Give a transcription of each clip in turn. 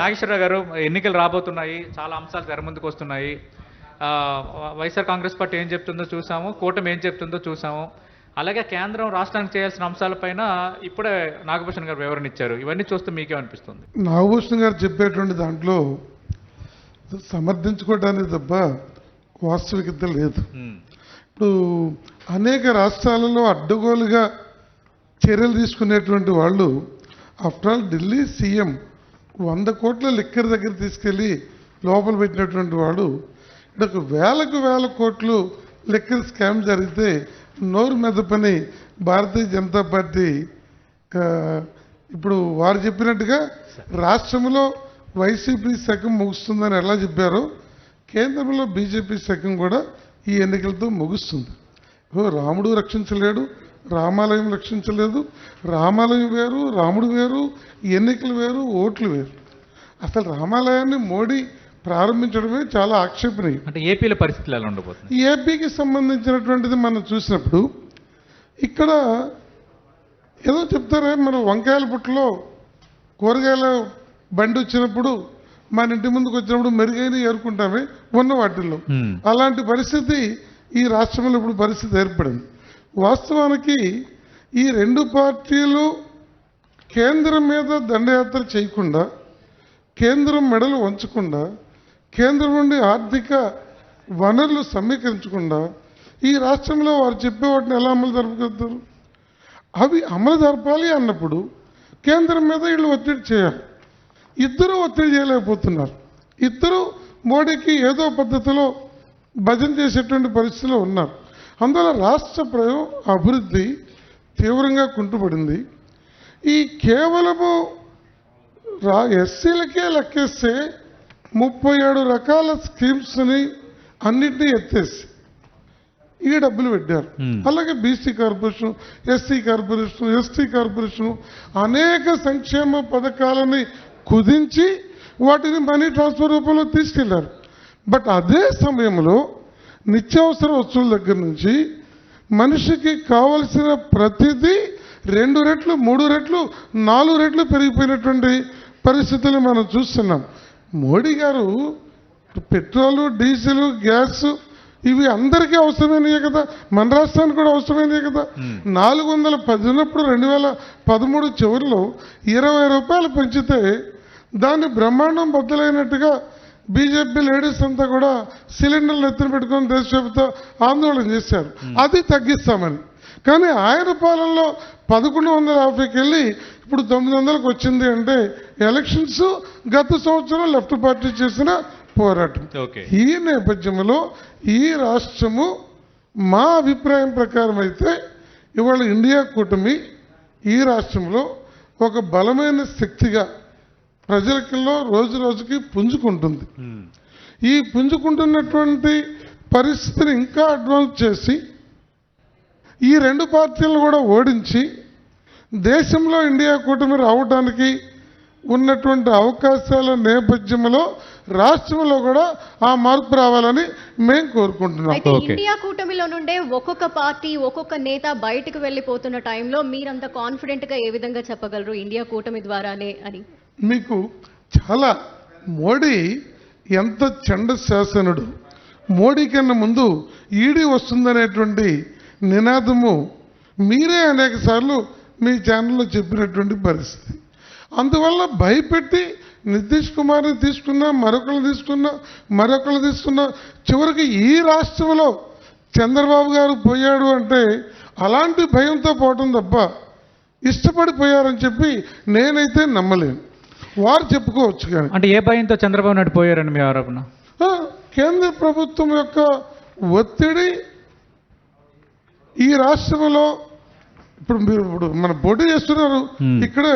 నాగేశ్వరరావు గారు, ఎన్నికలు రాబోతున్నాయి, చాలా అంశాలు తెర ముందుకు వస్తున్నాయి. వైఎస్ఆర్ కాంగ్రెస్ పార్టీ ఏం చెప్తుందో చూసాము, కూటమి ఏం చెప్తుందో చూసాము. అలాగే కేంద్రం రాష్ట్రానికి చేయాల్సిన అంశాలపైన ఇప్పుడే నాగభూషణ్ గారు వివరణ ఇచ్చారు. ఇవన్నీ చూస్తే మీకేమనిపిస్తుంది? నాగభూషణ్ గారు చెప్పేటువంటి దాంట్లో సమర్థించుకోవడానికి తప్ప వాస్తవికత లేదు. ఇప్పుడు అనేక రాష్ట్రాలలో అడ్డగోలుగా చర్యలు తీసుకునేటువంటి వాళ్ళు, ఆఫ్టర్ ఆల్ ఢిల్లీ సీఎం 100 కోట్ల లిక్కర్ దగ్గర తీసుకెళ్ళి లోపల పెట్టినటువంటి వాడు, ఇక్కడ వేల కోట్లు లిక్కర్ స్కామ్ జరిగితే నోరు మెదపని భారతీయ జనతా పార్టీ ఇప్పుడు వారు చెప్పినట్టుగా రాష్ట్రంలో వైసీపీ శకం ముగుస్తుందని ఎలా చెప్పారో, కేంద్రంలో బీజేపీ శకం కూడా ఈ ఎన్నికలతో ముగుస్తుంది. రాముడు రక్షించలేడు, రామాలయం రక్షించలేదు. రామాలయం వేరు, రాముడు వేరు, ఎన్నికలు వేరు, ఓట్లు వేరు. అసలు రామాలయాన్ని మోడీ ప్రారంభించడమే చాలా ఆక్షేపణీయం. అంటే ఏపీలో పరిస్థితులు ఎలా ఉండబోతుంది? ఏపీకి సంబంధించినటువంటిది మనం చూసినప్పుడు ఇక్కడ ఏదో చెప్తారే, మనం వంకాయల పుట్టలో కూరగాయల బండి వచ్చినప్పుడు మన ఇంటి ముందుకు వచ్చినప్పుడు మెరుగైన ఏరుకుంటామే ఉన్న వాటిల్లో. అలాంటి పరిస్థితి ఈ రాష్ట్రంలో ఇప్పుడు పరిస్థితి ఏర్పడింది. వాస్తవానికి ఈ రెండు పార్టీలు కేంద్రం మీద దండయాత్ర చేయకుండా, కేంద్రం మెడలు వంచకుండా, కేంద్రం నుండి ఆర్థిక వనరులు సమీకరించకుండా ఈ రాష్ట్రంలో వారు చెప్పే వాటిని ఎలా అమలు జరపగలుగుతారు? అవి అమలు జరపాలి అన్నప్పుడు కేంద్రం మీద వీళ్ళు ఒత్తిడి చేయాలి. ఇద్దరూ ఒత్తిడి చేయలేకపోతున్నారు. ఇద్దరు మోడీకి ఏదో పద్ధతిలో భజన చేసేటువంటి పరిస్థితిలో ఉన్నారు. అందువల్ల రాష్ట్ర అభివృద్ధి తీవ్రంగా కుంటుపడింది. ఈ కేవలము ఎస్సీలకే లెక్కేస్తే 37 రకాల స్కీమ్స్ని అన్నింటినీ ఎత్తేసి ఈ డబ్బులు పెట్టారు. అలాగే BC corporation, SC corporation, ST corporation అనేక సంక్షేమ పథకాలని కుదించి వాటిని మనీ ట్రాన్స్ఫర్ రూపంలో తీసుకెళ్లారు. బట్ అదే సమయంలో నిత్యావసర వస్తువుల దగ్గర నుంచి మనిషికి కావలసిన ప్రతిదీ 2 రెట్లు, 3 రెట్లు, 4 రెట్లు పెరిగిపోయినటువంటి పరిస్థితులు మనం చూస్తున్నాం. మోడీ గారు పెట్రోలు, డీజిల్, గ్యాస్ ఇవి అందరికీ అవసరమైనయే కదా, మన రాష్ట్రానికి కూడా అవసరమైనయే కదా. 410 ఉన్నప్పుడు 2013 చివరిలో 20 రూపాయలు పెంచితే దాన్ని బ్రహ్మాండం బద్దలైనట్టుగా బీజేపీ లేడీస్ అంతా కూడా సిలిండర్లు ఎత్తున పెట్టుకొని దేశవ్యాప్త ఆందోళన చేశారు, అది తగ్గిస్తామని. కానీ ఆయన పాలనలో 1150కి వెళ్ళి ఇప్పుడు 900కి వచ్చింది. అంటే ఎలక్షన్స్ గత సంవత్సరం లెఫ్ట్ పార్టీ చేసిన పోరాటం. ఈ నేపథ్యంలో ఈ రాష్ట్రము మా అభిప్రాయం ప్రకారం అయితే ఇవాళ ఇండియా కూటమి ఈ రాష్ట్రంలో ఒక బలమైన శక్తిగా ప్రజలకిలో రోజు రోజుకి పుంజుకుంటుంది. ఈ పుంజుకుంటున్నటువంటి పరిస్థితిని ఇంకా అడ్వాన్స్ చేసి ఈ రెండు పార్టీలను కూడా ఓడించి దేశంలో ఇండియా కూటమి రావడానికి ఉన్నటువంటి అవకాశాల నేపథ్యంలో రాష్ట్రంలో కూడా ఆ మార్పు రావాలని మేము కోరుకుంటున్నాం. అయితే ఇండియా కూటమిలో నుండే ఒక్కొక్క పార్టీ, ఒక్కొక్క నేత బయటకు వెళ్ళిపోతున్న టైంలో మీరంత కాన్ఫిడెంట్ గా ఏ విధంగా చెప్పగలరు ఇండియా కూటమి ద్వారానే అని? మీకు చాలా మోడీ ఎంత చండ శాసనుడు. మోడీ కన్నా ముందు ఈడీ వస్తుందనేటువంటి నినాదము మీరే అనేక సార్లు మీ ఛానల్లో చెప్పినటువంటి పరిస్థితి. అందువల్ల భయపెట్టి నితీష్ కుమార్ని తీసుకున్నా, మరొకరు తీసుకున్నా చివరికి ఈ రాష్ట్రంలో చంద్రబాబు గారు పోయాడు అంటే అలాంటి భయంతో పోవటం తప్ప ఇష్టపడిపోయారని చెప్పి నేనైతే నమ్మలేను. వారు చెప్పుకోవచ్చు. కానీ అంటే ఏ భయంతో చంద్రబాబు నాయుడు పోయారని మీ ఆరోపణ? కేంద్ర ప్రభుత్వం యొక్క ఒత్తిడి ఈ రాష్ట్రంలో ఇప్పుడు మన పోటీ చేస్తున్నారు. ఇక్కడే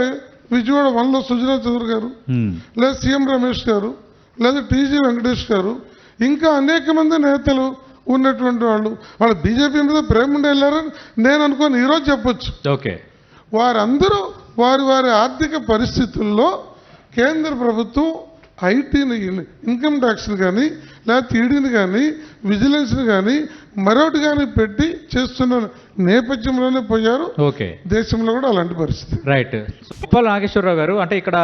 విజయవాడ 1లో సుజనా చౌదరి గారు, లేదా సీఎం రమేష్ గారు, లేదా టీజీ వెంకటేష్ గారు, ఇంకా అనేక మంది నేతలు ఉన్నటువంటి వాళ్ళు బీజేపీ మీద ప్రేమ ఉండి వెళ్ళారని నేను అనుకోని ఈరోజు చెప్పొచ్చు. వారందరూ వారి ఆర్థిక పరిస్థితుల్లో కేంద్ర ప్రభుత్వం ఐటీని, ఇన్కమ్ ట్యాక్స్ని కానీ, లేకపోతే ఈడీని కానీ, విజిలెన్స్ని కానీ, మరొకటి కానీ పెట్టి చేస్తున్న నేపథ్యంలోనే పోయారు. దేశంలో కూడా అలాంటి పరిస్థితి. రైట్. ఉప్పల్ నాగేశ్వరరావు గారు, అంటే ఇక్కడ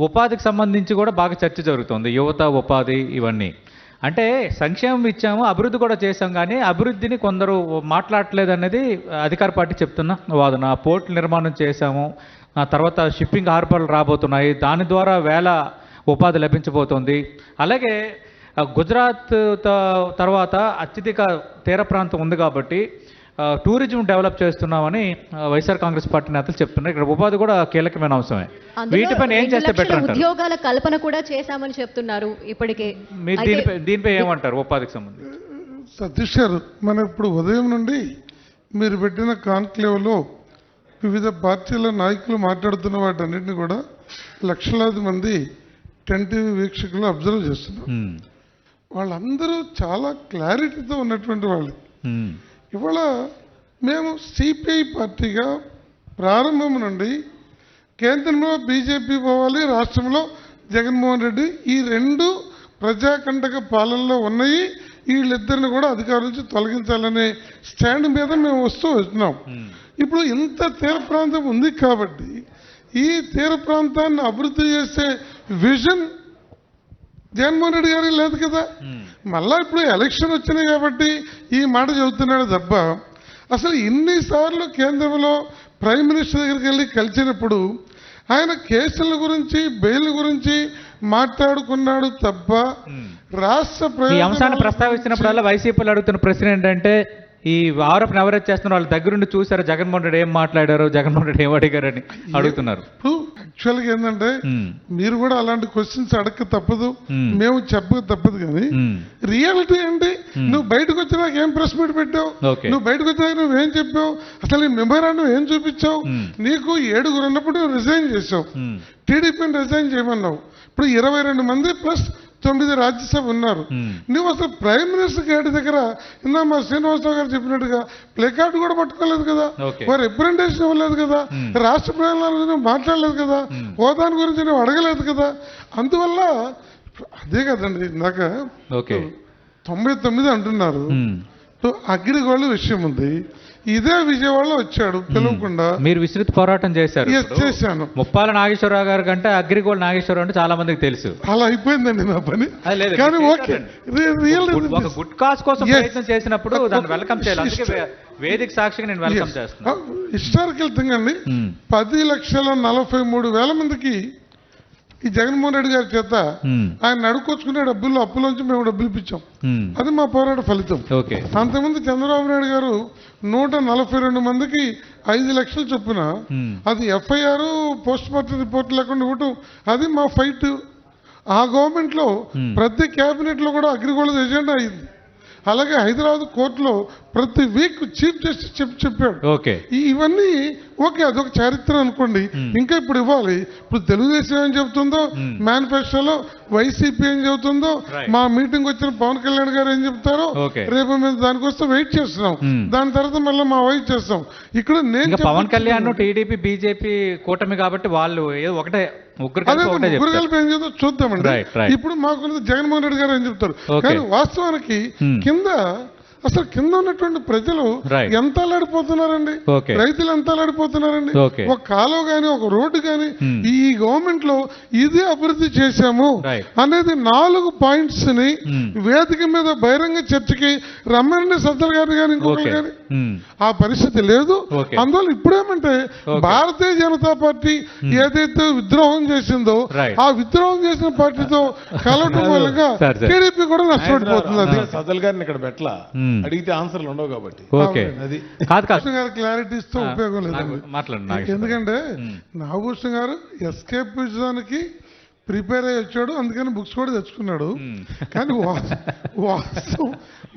ఉపాధికి సంబంధించి కూడా బాగా చర్చ జరుగుతుంది, యువత ఉపాధి ఇవన్నీ. అంటే సంక్షేమం ఇచ్చాము, అభివృద్ధి కూడా చేశాం, కానీ అభివృద్ధిని కొందరు మాట్లాడట్లేదు అనేది అధికార పార్టీ చెప్తున్న వాదన. పోర్ట్ నిర్మాణం చేశాము, ఆ తర్వాత షిప్పింగ్ హార్బర్లు రాబోతున్నాయి, దాని ద్వారా వేల ఉపాధి లభించబోతోంది. అలాగే గుజరాత్ తర్వాత అత్యధిక తీర ప్రాంతం ఉంది కాబట్టి టూరిజం డెవలప్ చేస్తున్నామని వైఎస్ఆర్ కాంగ్రెస్ పార్టీ నేతలు చెప్తున్నారు. ఇక్కడ ఉపాధి కూడా కీలకమైన అంశమే. వీటిపైన ఏం చేస్తే బెటర్ అంటారు? ఉద్యోగాల కల్పన కూడా చేశామని చెప్తున్నారు ఇప్పటికే. మీరు దీనిపై ఏమంటారు ఉపాధికి సంబంధించి? సతీష్ గారు, మనం ఇప్పుడు ఉదయం నుండి మీరు పెట్టిన కాన్క్లేవ్లో వివిధ పార్టీల నాయకులు మాట్లాడుతున్న వాటన్నిటిని కూడా లక్షలాది మంది 10 టీవీ వీక్షకులు అబ్జర్వ్ చేస్తున్నారు. వాళ్ళందరూ చాలా క్లారిటీతో ఉన్నటువంటి వాళ్ళు. ఇవాళ మేము సిపిఐ పార్టీగా ప్రారంభం నుండి కేంద్రంలో బీజేపీ పోవాలి, రాష్ట్రంలో జగన్మోహన్ రెడ్డి, ఈ రెండు ప్రజాకంటక పాలనలో ఉన్నాయి, వీళ్ళిద్దరిని కూడా అధికారం నుంచి తొలగించాలనే స్టాండ్ మీద మేము వస్తున్నాం. ఇప్పుడు ఇంత తీర ప్రాంతం ఉంది కాబట్టి ఈ తీర ప్రాంతాన్ని అభివృద్ధి చేసే విజన్ జగన్మోహన్ రెడ్డి గారికి లేదు కదా. మళ్ళా ఇప్పుడు ఎలక్షన్ వచ్చినాయి కాబట్టి ఈ మాట చెబుతున్నాడు తప్ప, అసలు ఇన్నిసార్లు కేంద్రంలో ప్రైమ్ మినిస్టర్ దగ్గరికి వెళ్ళి కలిసినప్పుడు ఆయన కేసుల గురించి బెయిల్ గురించి మాట్లాడుకున్నాడు తప్ప రాష్ట్ర ఈ అంశాన్ని ప్రస్తావించినప్పుడల్లా వైసీపీలో అడుగుతున్న ప్రశ్న ఏంటంటే, ఈ ఆరోపణ ఎవరైతే చేస్తున్నారు వాళ్ళ దగ్గరుండి చూసారు జగన్మోహన్ రెడ్డి ఏం మాట్లాడారు, జగన్మోహన్ రెడ్డి ఏం అడిగారని అడుగుతున్నారు. ఇప్పుడు యాక్చువల్గా ఏంటంటే మీరు కూడా అలాంటి క్వశ్చన్స్ అడగక తప్పదు, మేము చెప్పక తప్పదు. కానీ రియాలిటీ ఏంటి, నువ్వు బయటకు వచ్చినాక ఏం ప్రెస్ మీట్ పెట్టావు, నువ్వు బయటకు వచ్చినాక నువ్వేం చెప్పావు, అసలు నీ మెమోరాండం ఏం చూపించావు, నీకు 7 ఉన్నప్పుడు రిజైన్ చేసావు, టీడీపీని రిజైన్ చేయమన్నావు. ఇప్పుడు 22 మంది ప్లస్ 9 రాజ్యసభ ఉన్నారు. నువ్వు అసలు ప్రైమ్ మినిస్టర్ గేట్ దగ్గర ఇందా మా శ్రీనివాసరావు గారు చెప్పినట్టుగా ప్లే కార్డు కూడా పట్టుకోలేదు కదా, వారు రిప్రజెంటేషన్ ఇవ్వలేదు కదా, రాష్ట్ర ప్రజలను మాట్లాడలేదు కదా, హోదాని గురించి నువ్వు అడగలేదు కదా. అందువల్ల అదే కదండి ఇందాక 99 అంటున్నారు. అగ్రిగోల్డ్ విషయం ఉంది, ఇదే విజయవాడలో వచ్చాడు పిలవకుండా. మీరు విస్తృత పోరాటం చేశారు. చేశాను. ముప్పాల నాగేశ్వరరావు గారి కంటే అగ్రిగోల్డ్ నాగేశ్వరరావు అంటే చాలా మందికి తెలుసు. అలా అయిపోయిందండి నా పని. కానీ ఓకే, ఒక గుడ్ కాజ్ కోసం ప్రయత్నం చేసినప్పుడు దాన్ని వెల్కమ్ చేయాలి. అందుకే వేదిక సాక్షిగా నేను వెల్కమ్ చేస్తున్నాను. హిస్టారికల్ థింగ్ అండి. 10,43,000 మందికి ఈ జగన్మోహన్ రెడ్డి గారి చేత ఆయన అడుక్కొచ్చుకునే డబ్బుల్లో అప్పులోంచి మేము డబ్బులు ఇప్పించాం. అది మా పోరాట ఫలితం. అంతకుముందు చంద్రబాబు నాయుడు గారు 142 మందికి 5 లక్షలు చొప్పున అది ఎఫ్ఐఆర్ పోస్ట్ మార్టం రిపోర్ట్ లేకుండా ఇవ్వటం, అది మా ఫైట్. ఆ గవర్నమెంట్ లో ప్రతి క్యాబినెట్ లో కూడా అగ్రిగోల్డ్ ఎజెండా అయింది. అలాగే హైదరాబాద్ కోర్టులో ప్రతి వీక్ చీఫ్ జస్టిస్ చెప్పాడు. ఇవన్నీ ఓకే, అదొక చరిత్ర అనుకోండి. ఇంకా ఇప్పుడు ఇవ్వాలి. ఇప్పుడు తెలుగుదేశం ఏం చెబుతుందో, మేనిఫెస్టోలో వైసీపీ ఏం చెబుతుందో, మా మీటింగ్ వచ్చిన పవన్ కళ్యాణ్ గారు ఏం చెప్తారో రేపు మేము దానికోసం వెయిట్ చేస్తున్నాం. దాని తర్వాత మళ్ళీ మా వైట్ చేస్తాం. ఇక్కడ నేను పవన్ కళ్యాణ్ టీడీపీ బీజేపీ కూటమి కాబట్టి వాళ్ళు ఒకటే ముగ్గురు కలిపి ఏం చెప్తారో చూద్దామండి. ఇప్పుడు మాకు జగన్మోహన్ రెడ్డి గారు ఏం చెప్తారు. కానీ వాస్తవానికి అసలు కింద ఉన్నటువంటి ప్రజలు ఎంత అల్లాడిపోతున్నారండి, రైతులు ఎంత అల్లాడిపోతున్నారండి. ఒక కాలువ గాని ఒక రోడ్డు గాని ఈ గవర్నమెంట్ లో ఇదే అభివృద్ధి చేశాము అనేది 4 పాయింట్స్ ని వేదిక మీద బహిరంగ చర్చకి రమ్మని సజ్జల గారిని కానీ ఇంకొకరు కానీ ఆ పరిస్థితి లేదు. అందువల్ల ఇప్పుడేమంటే భారతీయ జనతా పార్టీ ఏదైతే విద్రోహం చేసిందో ఆ విద్రోహం చేసిన పార్టీతో కలవటం మూలంగా టీడీపీ కూడా నష్టపడిపోతుంది. సజ్జల గారిని ఇక్కడ పెట్టలా, అడిగితే ఆన్సర్లు ఉండవు కాబట్టి. క్లారిటీస్తో ఉపయోగం లేదు. ఎందుకంటే నాగభూషణ్ గారు ఎస్కేపిజానికి ప్రిపేర్ అయ్యి వచ్చాడు, అందుకని బుక్స్ కూడా తెచ్చుకున్నాడు. కానీ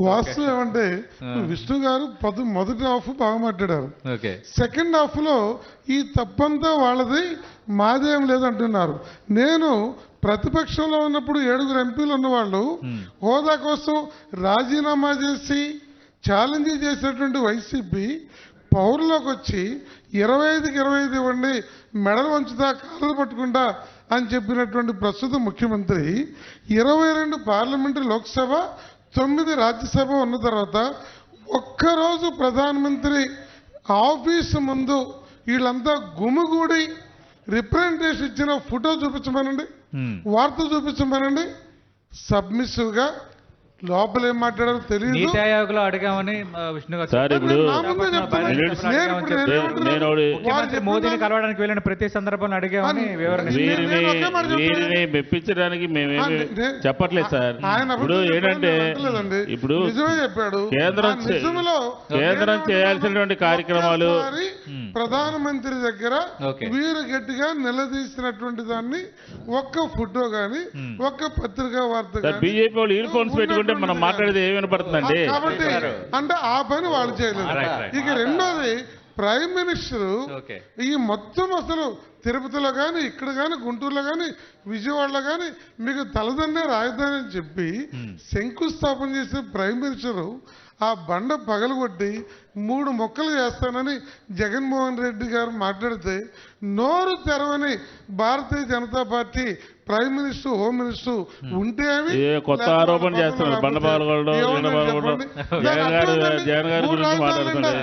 వాస్తవం ఏమంటే విష్ణు గారు మొదటి హాఫ్ బాగా మాట్లాడారు, సెకండ్ హాఫ్ లో ఈ తప్పంతా వాళ్ళది మాదేం లేదంటున్నారు. నేను ప్రతిపక్షంలో ఉన్నప్పుడు 7 ఎంపీలు ఉన్నవాళ్ళు హోదా కోసం రాజీనామా చేసి ఛాలెంజ్ చేసినటువంటి వైసీపీ పౌరులోకి వచ్చి 25కి 25 ఇవ్వండి, మెడలు వంచుతా కాళ్ళు పట్టుకుంటా అని చెప్పినటువంటి ప్రస్తుత ముఖ్యమంత్రి 22 పార్లమెంటు లోక్సభ 9 రాజ్యసభ ఉన్న తర్వాత ఒక్కరోజు ప్రధానమంత్రి ఆఫీసు ముందు వీళ్ళంతా గుమిగూడి రిప్రజెంటేషన్ ఇచ్చిన ఫోటో చూపించమనండి, ఉమ్. వార్త చూపించమనండి. సబ్మిసివ్గా లోపల ఏం మాట్లాడారో తెలియదు. నీతి ఆయోగ్లో అడిగామని విష్ణు గారు సార్ ఇప్పుడు నా ముందే చెప్తాను. నేను ఒకటి ముఖ్యమంత్రి మోదీని కలవడానికి వెళ్ళిన ప్రతి సందర్భంలో అడిగామని వివరణ ఇచ్చారు. వీరిని మెప్పించడానికి మేమేమి చెప్పట్లేదు సార్. ఇప్పుడు ఏంటంటే ఇప్పుడు నిజమే చెప్పాడు. కేంద్రం కేంద్రం చేయాల్సినటువంటి కార్యక్రమాలు ప్రధానమంత్రి దగ్గర ఓకే. వీరు గట్టిగా నిలదీసినటువంటి దాన్ని ఒక్క ఫోటో గాని ఒక్క పత్రికా వార్త గాని బీజేపీ వాళ్ళు ఇయర్ ఫోన్స్ పెట్టుకుంటే మనం మాట్లాడేది ఏమి వినపడుతుందండి. కాబట్టి అంటే ఆ పని వాళ్ళు చేయలేదు. ఇక రెండోది ప్రైమ్ మినిస్టర్ ఓకే. ఈ మొత్తం అసలు తిరుపతిలో కానీ ఇక్కడ కానీ గుంటూరులో కానీ విజయవాడలో కానీ మీకు తలదన్నే రాజధాని అని చెప్పి శంకుస్థాపన చేసిన ప్రైమ్ మినిస్టర్ ఆ బండ పగలగొట్టి 3 మొక్కలు చేస్తానని జగన్మోహన్ రెడ్డి గారు మాట్లాడితే నోరు తెరవని Bharatiya Janata party prime minister, home minister ఉంటే కొత్త ఆరోపణ చేస్తున్నారు. బండ పగలగొట్టడం, జగన్ గారి గురించి మాట్లాడుతున్నారు.